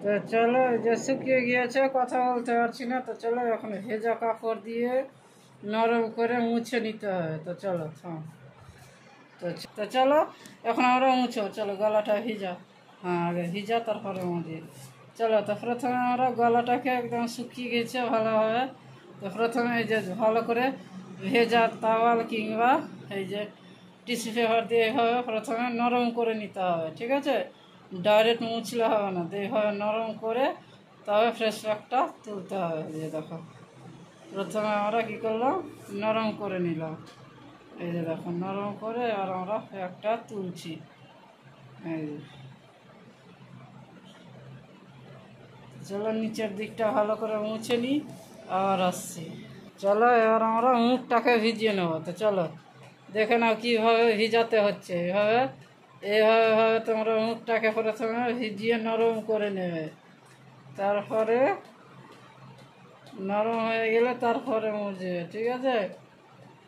তো চলো, যে শুকিয়ে গিয়েছে, কথা বলতে পারছি না। তো চলো এখন ভেজা কাপড় দিয়ে নরম করে মুছে নিতে হবে। তো চলো তো চলো এখন আমরা মুছো। চলো, গলাটা ভিজা। হ্যাঁ, আগে ভিজা তারপরে মুছি। চলো, তো প্রথমে আমরা গলাটাকে একদম শুকিয়ে গেছে ভালোভাবে। তো প্রথমে এই যে ভালো করে ভেজা তাওয়াল কিংবা এই যে টিস্যু পেপার দিয়ে এইভাবে প্রথমে নরম করে নিতে হবে, ঠিক আছে? ডাইরেক্ট মুছলে হবে না, তো এইভাবে নরম করে তবে ফ্রেশ প্যাকটা তুলতে হবে। এই যে দেখো, প্রথমে আমরা কী করলাম, নরম করে নিলাম। এই যে দেখো, নরম করে আর আমরা প্যাকটা তুলছি। এই যে চলো, নিচের দিকটা ভালো করে মুছে নিই, আবার আসছি। চলো, এবার আমরা মুখটাকে ভিজিয়ে নেবো। তো চলো দেখে নাও কীভাবে ভিজাতে হচ্ছে। এইভাবে এইভাবে তোমরা মুখটাকে প্রথমে ভিজিয়ে নরম করে নেবে। তারপরে নরম হয়ে গেলে তারপরে মুছবে, ঠিক আছে?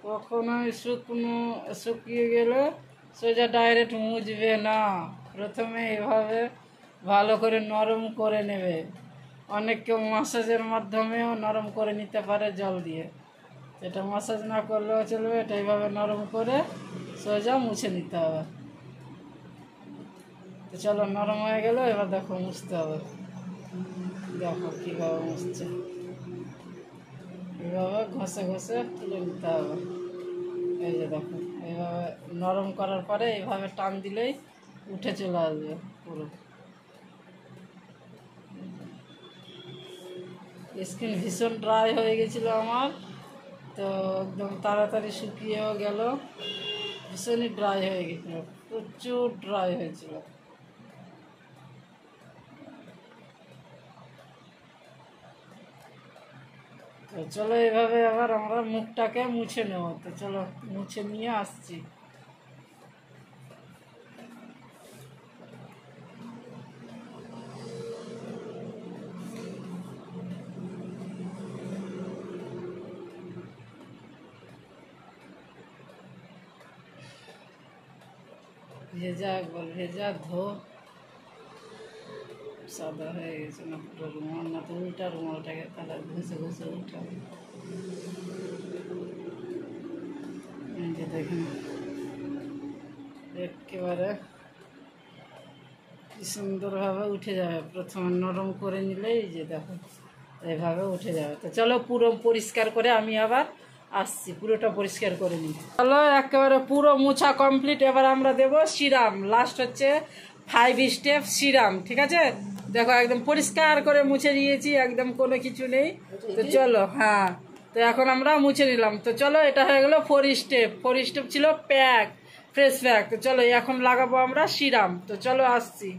কখনোই শুকিয়ে গেলে সোজা ডাইরেক্ট মুছবে না, প্রথমে এভাবে ভালো করে নরম করে নেবে। অনেক কেউ ম্যাসাজের মাধ্যমেও নরম করে নিতে পারে জল দিয়ে। এটা ম্যাসাজ না করলেও চলবে, এটা এইভাবে নরম করে সোজা মুছে নিতে হবে। তো চলো, নরম হয়ে গেল, এবার দেখো মুছতে হবে। দেখো কীভাবে মুছছে, এইভাবে ঘষে ঘষে তুলে নিতে হবে। এই যে দেখো, এইভাবে নরম করার পরে এইভাবে টান দিলেই উঠে চলে আসবে পুরো। স্কিন ভীষণ ড্রাই হয়ে গেছিলো আমার, তো একদম তাড়াতাড়ি শুকিয়েও গেল। ভীষণই ড্রাই হয়ে গেছিলো, প্রচুর ড্রাই হয়েছিল। তো চলো, এইভাবে আবার আমরা মুখটাকে মুছে নেব। তো চলো মুছে নিয়ে আসছি। ভেজা একবার ভেজা সাদা হয়ে গেছে না পুরো রুমাল, না তো উল্টা রুমালটাকে তাহলে ঘষে ঘষে উঠাবে। এই যে দেখেন, একেবারে কি সুন্দরভাবে উঠে যাবে। প্রথমে নরম করে নিলেই যে দেখো এইভাবে উঠে যাবে। তো চলো পুরো পরিষ্কার করে আমি আবার আসছি, পুরোটা পরিষ্কার করে নিই। চলো, একেবারে পুরো মোছা কমপ্লিট। এবার আমরা দেব সিরাম, লাস্ট হচ্ছে 5 স্টেপ সিরাম, ঠিক আছে? দেখো একদম পরিষ্কার করে মুছে দিয়েছি, একদম কোনো কিছু নেই। তো চলো, হ্যাঁ, তো এখন আমরা মুছে নিলাম। তো চলো, এটা হয়ে গেলো 4 স্টেপ। 4 স্টেপ ছিল প্যাক, ফ্রেশ প্যাক। তো চলো এখন লাগাবো আমরা সিরাম। তো চলো আসছি।